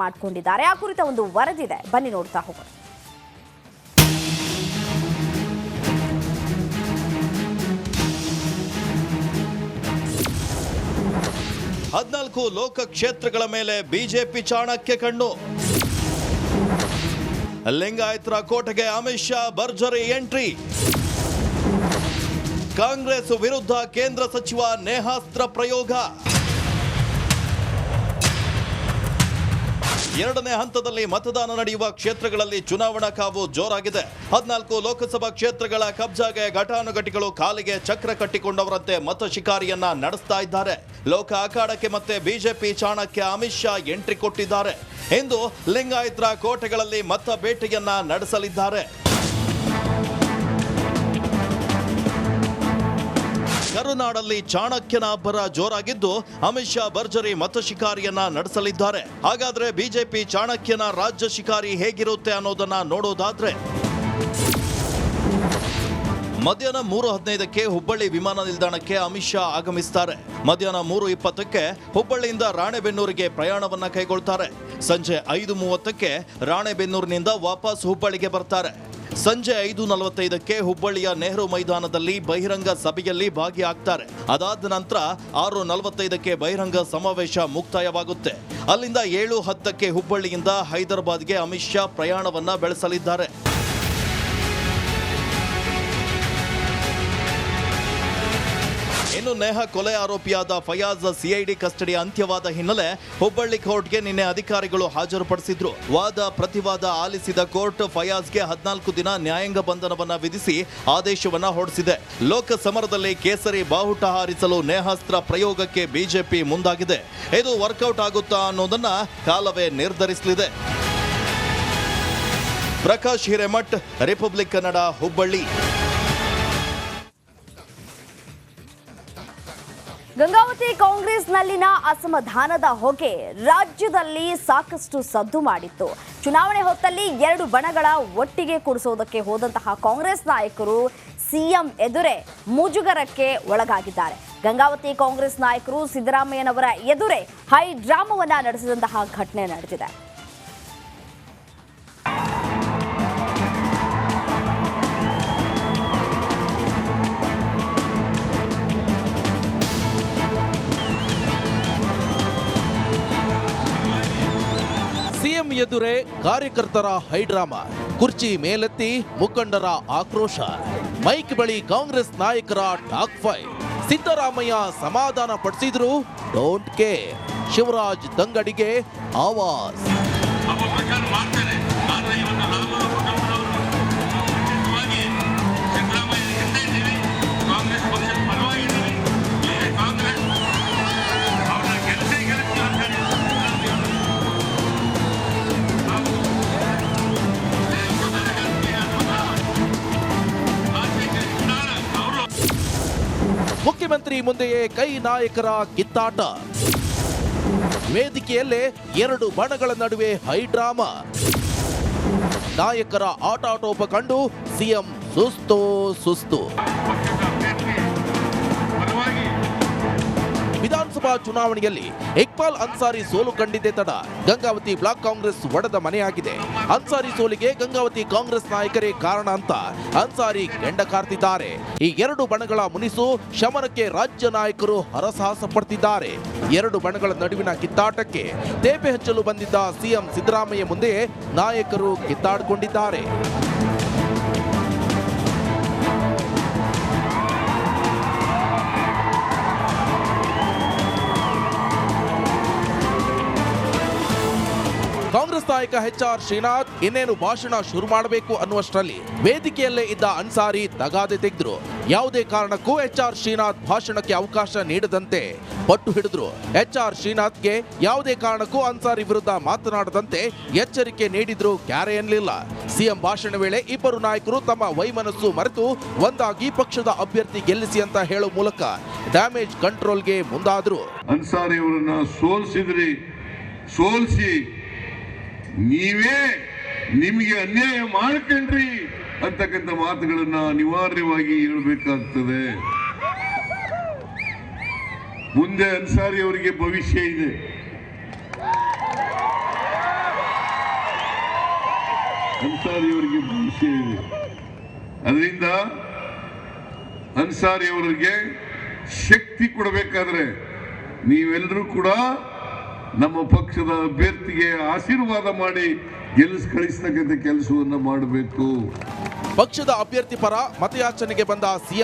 ಮಾಡಿಕೊಂಡಿದ್ದಾರೆ। ಆ ಕುರಿತ ಒಂದು ವರದಿ ಇದೆ, ಬನ್ನಿ ನೋಡ್ತಾ ಹೋಗೋಣ। ಹದಿನಾಲ್ಕು ಲೋಕ ಕ್ಷೇತ್ರಗಳ ಮೇಲೆ ಬಿಜೆಪಿ ಚಾಣಕ್ಯ ಕಣ್ಣು। ಲಿಂಗಾಯತರ ಕೋಟೆಗೆ ಅಮಿತ್ ಶಾ ಭರ್ಜರಿ ಎಂಟ್ರಿ। ಕಾಂಗ್ರೆಸ್ ವಿರುದ್ಧ ಕೇಂದ್ರ ಸಚಿವ ನೇಹಾಸ್ತ್ರ ಪ್ರಯೋಗ। ಎರಡನೇ ಹಂತದಲ್ಲಿ ಮತದಾನ ನಡೆಯುವ ಕ್ಷೇತ್ರಗಳಲ್ಲಿ ಚುನಾವಣಾ ಕಾವು ಜೋರಾಗಿದೆ। 14 ಲೋಕಸಭಾ ಕ್ಷೇತ್ರಗಳ ಕಬ್ಜಾಗೆ ಘಟಾನುಘಟಿಗಳು ಕಾಲಿಗೆ ಚಕ್ರ ಕಟ್ಟಿಕೊಂಡವರಂತೆ ಮತ ಶಿಕಾರಿಯನ್ನ ನಡೆಸ್ತಾ ಇದ್ದಾರೆ। ಲೋಕ ಅಖಾಡಕ್ಕೆ ಮತ್ತೆ ಬಿಜೆಪಿ ಚಾಣಕ್ಯ ಅಮಿತ್ ಶಾ ಎಂಟ್ರಿ ಕೊಟ್ಟಿದ್ದಾರೆ। ಇಂದು ಲಿಂಗಾಯತರ ಕೋಟೆಗಳಲ್ಲಿ ಮತ ಬೇಟೆಯನ್ನ ನಡೆಸಲಿದ್ದಾರೆ। ಕರುನಾಡಲ್ಲಿ ಚಾಣಕ್ಯನ ಅಬ್ಬರ ಜೋರಾಗಿದ್ದು ಅಮಿತ್ ಶಾ ಭರ್ಜರಿ ಮತ ಶಿಕಾರಿಯನ್ನ ನಡೆಸಲಿದ್ದಾರೆ। ಹಾಗಾದ್ರೆ ಬಿಜೆಪಿ ಚಾಣಕ್ಯನ ರಾಜ್ಯ ಶಿಕಾರಿ ಹೇಗಿರುತ್ತೆ ಅನ್ನೋದನ್ನ ನೋಡೋದಾದ್ರೆ, ಮಧ್ಯಾಹ್ನ 3:15ಕ್ಕೆ ಹುಬ್ಬಳ್ಳಿ ವಿಮಾನ ನಿಲ್ದಾಣಕ್ಕೆ ಅಮಿತ್ ಶಾ ಆಗಮಿಸುತ್ತಾರೆ। ಮಧ್ಯಾಹ್ನ 3:20ಕ್ಕೆ ಹುಬ್ಬಳ್ಳಿಯಿಂದ ರಾಣೆಬೆನ್ನೂರಿಗೆ ಪ್ರಯಾಣವನ್ನ ಕೈಗೊಳ್ತಾರೆ। ಸಂಜೆ 5:30ಕ್ಕೆ ರಾಣೆಬೆನ್ನೂರಿನಿಂದ ವಾಪಸ್ ಹುಬ್ಬಳ್ಳಿಗೆ ಬರ್ತಾರೆ। ಸಂಜೆ 5:45ಕ್ಕೆ ಹುಬ್ಬಳ್ಳಿಯ ನೆಹರು ಮೈದಾನದಲ್ಲಿ ಬಹಿರಂಗ ಸಭೆಯಲ್ಲಿ ಭಾಗಿಯಾಗ್ತಾರೆ। ಅದಾದ ನಂತರ 6:45ಕ್ಕೆ ಬಹಿರಂಗ ಸಮಾವೇಶ ಮುಕ್ತಾಯವಾಗುತ್ತೆ। ಅಲ್ಲಿಂದ 7:10ಕ್ಕೆ ಹುಬ್ಬಳ್ಳಿಯಿಂದ ಹೈದರಾಬಾದ್ಗೆ ಅಮಿತ್ ಶಾ ಪ್ರಯಾಣವನ್ನ ಬೆಳೆಸಲಿದ್ದಾರೆ। ಇನ್ನು ನೇಹಾ ಕೊಲೆ ಆರೋಪಿಯಾದ ಫಯಾಜ್ ಸಿಐಡಿ ಕಸ್ಟಡಿ ಅಂತ್ಯವಾದ ಹಿನ್ನೆಲೆ ಹುಬ್ಬಳ್ಳಿ ಕೋರ್ಟ್ಗೆ ನಿನ್ನೆ ಅಧಿಕಾರಿಗಳು ಹಾಜರುಪಡಿಸಿದ್ರು। ವಾದ ಪ್ರತಿವಾದ ಆಲಿಸಿದ ಕೋರ್ಟ್ ಫಯಾಜ್ಗೆ 14 ದಿನ ನ್ಯಾಯಾಂಗ ಬಂಧನವನ್ನ ವಿಧಿಸಿ ಆದೇಶವನ್ನ ಹೊರಡಿಸಿದೆ। ಲೋಕ ಸಮರದಲ್ಲಿ ಕೇಸರಿ ಬಾವುಟ ಹಾರಿಸಲು ನೇಹಾಸ್ತ್ರ ಪ್ರಯೋಗಕ್ಕೆ ಬಿಜೆಪಿ ಮುಂದಾಗಿದೆ। ಇದು ವರ್ಕೌಟ್ ಆಗುತ್ತಾ ಅನ್ನೋದನ್ನ ಕಾಲವೇ ನಿರ್ಧರಿಸಲಿದೆ। ಪ್ರಕಾಶ್ ಹಿರೇಮಠ್, ರಿಪಬ್ಲಿಕ್ ಕನ್ನಡ, ಹುಬ್ಬಳ್ಳಿ। ಗಂಗಾವತಿ ಕಾಂಗ್ರೆಸ್ನಲ್ಲಿನ ಅಸಮಾಧಾನದ ಹೊಗೆ ರಾಜ್ಯದಲ್ಲಿ ಸಾಕಷ್ಟು ಸದ್ದು ಮಾಡಿತ್ತು। ಚುನಾವಣೆ ಹೊತ್ತಲ್ಲಿ 2 ಬಣಗಳ ಒಟ್ಟಿಗೆ ಕೂಡಿಸೋದಕ್ಕೆ ಹೋದಂತಹ ಕಾಂಗ್ರೆಸ್ ನಾಯಕರು ಸಿಎಂ ಎದುರೇ ಮುಜುಗರಕ್ಕೆ ಒಳಗಾಗಿದ್ದಾರೆ। ಗಂಗಾವತಿ ಕಾಂಗ್ರೆಸ್ ನಾಯಕರು ಸಿದ್ದರಾಮಯ್ಯನವರ ಎದುರೇ ಹೈ ಡ್ರಾಮಾವನ್ನ ನಡೆಸಿದಂತಹ ಘಟನೆ ನಡೆದಿದೆ। ಸಿಎಂ ಎದುರೇ ಕಾರ್ಯಕರ್ತರ ಹೈಡ್ರಾಮಾ, ಕುರ್ಚಿ ಮೇಲೆತ್ತಿ ಮುಖಂಡರ ಆಕ್ರೋಶ, ಮೈಕ್ ಬಳಿ ಕಾಂಗ್ರೆಸ್ ನಾಯಕರ ಟಾಕ್ ಫೈಟ್, ಸಿದ್ದರಾಮಯ್ಯ ಸಮಾಧಾನ ಪಡಿಸಿದ್ರು ಡೋಂಟ್ ಕೇರ್, ಶಿವರಾಜ್ ದಂಗಡಿಗೆ ಆವಾಜ್। ಮುಖ್ಯಮಂತ್ರಿ ಮುಂದೆಯೇ ಕೈ ನಾಯಕರ ಕಿತ್ತಾಟ, ವೇದಿಕೆಯಲ್ಲೇ 2 ಬಣಗಳ ನಡುವೆ ಹೈ ಡ್ರಾಮಾ, ನಾಯಕರ ಆಟಾಟೋಪ ಕಂಡು ಸಿಎಂ ಸುಸ್ತು। ವಿಧಾನಸಭಾ ಚುನಾವಣೆಯಲ್ಲಿ ಇಕ್ಬಾಲ್ ಅನ್ಸಾರಿ ಸೋಲು ಕಂಡಿದ್ದೇ ತಡ ಗಂಗಾವತಿ ಬ್ಲಾಕ್ ಕಾಂಗ್ರೆಸ್ ಒಡೆದ ಮನೆಯಾಗಿದೆ। ಅನ್ಸಾರಿ ಸೋಲಿಗೆ ಗಂಗಾವತಿ ಕಾಂಗ್ರೆಸ್ ನಾಯಕರೇ ಕಾರಣ ಅಂತ ಅನ್ಸಾರಿ ಕೆಂಡ ಕಾರ್ತಿದ್ದಾರೆ। ಈ 2 ಬಣಗಳ ಮುನಿಸು ಶಮನಕ್ಕೆ ರಾಜ್ಯ ನಾಯಕರು ಹರಸಾಹಸ ಪಡ್ತಿದ್ದಾರೆ। 2 ಬಣಗಳ ನಡುವಿನ ಕಿತ್ತಾಟಕ್ಕೆ ತೇಪೆ ಹಚ್ಚಲು ಬಂದಿದ್ದ ಸಿಎಂ ಸಿದ್ದರಾಮಯ್ಯ ಮುಂದೆ ನಾಯಕರು ಕಿತ್ತಾಡಿಕೊಂಡಿದ್ದಾರೆ। ಕಾಂಗ್ರೆಸ್ ನಾಯಕ HR ಶ್ರೀನಾಥ್ ಇನ್ನೇನು ಭಾಷಣ ಶುರು ಮಾಡಬೇಕು ಅನ್ನುವಷ್ಟರಲ್ಲಿ ವೇದಿಕೆಯಲ್ಲೇ ಇದ್ದ ಅನ್ಸಾರಿ ತಗಾದೆ ತೆಗೆದ್ರು। ಯಾವುದೇ ಕಾರಣಕ್ಕೂ HR ಶ್ರೀನಾಥ್ ಭಾಷಣಕ್ಕೆ ಅವಕಾಶ ನೀಡದಂತೆ ಪಟ್ಟು ಹಿಡಿದ್ರು। HR ಶ್ರೀನಾಥ್ಗೆ ಯಾವುದೇ ಕಾರಣಕ್ಕೂ ಅನ್ಸಾರಿ ವಿರುದ್ಧ ಮಾತನಾಡದಂತೆ ಎಚ್ಚರಿಕೆ ನೀಡಿದ್ರು ಕ್ಯಾರೆ ಎನ್ನಲಿಲ್ಲ। ಸಿಎಂ ಭಾಷಣ ವೇಳೆ ಇಬ್ಬರು ನಾಯಕರು ತಮ್ಮ ವೈಮನಸ್ಸು ಮರೆತು ಒಂದಾಗಿ ಪಕ್ಷದ ಅಭ್ಯರ್ಥಿ ಗೆಲ್ಲಿಸಿ ಅಂತ ಹೇಳೋ ಮೂಲಕ ಡ್ಯಾಮೇಜ್ ಕಂಟ್ರೋಲ್ಗೆ ಮುಂದಾದ್ರು। ಅನ್ಸಾರಿ ಅವರನ್ನ ಸೋಲಿಸಿ ನೀವೇ ನಿಮಗೆ ಅನ್ಯಾಯ ಮಾಡ್ಕೊಂಡ್ರಿ ಅಂತಕ್ಕಂಥ ಮಾತುಗಳನ್ನ ಅನಿವಾರ್ಯವಾಗಿ ಹೇಳಬೇಕಾಗ್ತದೆ। ಮುಂದೆ ಅನ್ಸಾರಿ ಅವರಿಗೆ ಭವಿಷ್ಯ ಇದೆ। ಅನ್ಸಾರಿಯವರಿಗೆ ಭವಿಷ್ಯ ಇದೆ. ಅದರಿಂದ ಅನ್ಸಾರಿಯವರಿಗೆ ಶಕ್ತಿ ಕೊಡಬೇಕಾದ್ರೆ ನೀವೆಲ್ಲರೂ ಕೂಡ ನಮ್ಮ ಪಕ್ಷದ ಅಭ್ಯರ್ಥಿಗೆ ಆಶೀರ್ವಾದ ಮಾಡಿ ಕಳಿಸ್ತಕ್ಕಂಥ ಕೆಲಸವನ್ನು ಮಾಡಬೇಕು. ಪಕ್ಷದ ಅಭ್ಯರ್ಥಿ ಪರ ಮತಯಾಚನೆಗೆ ಬಂದ ಸಿಎಂ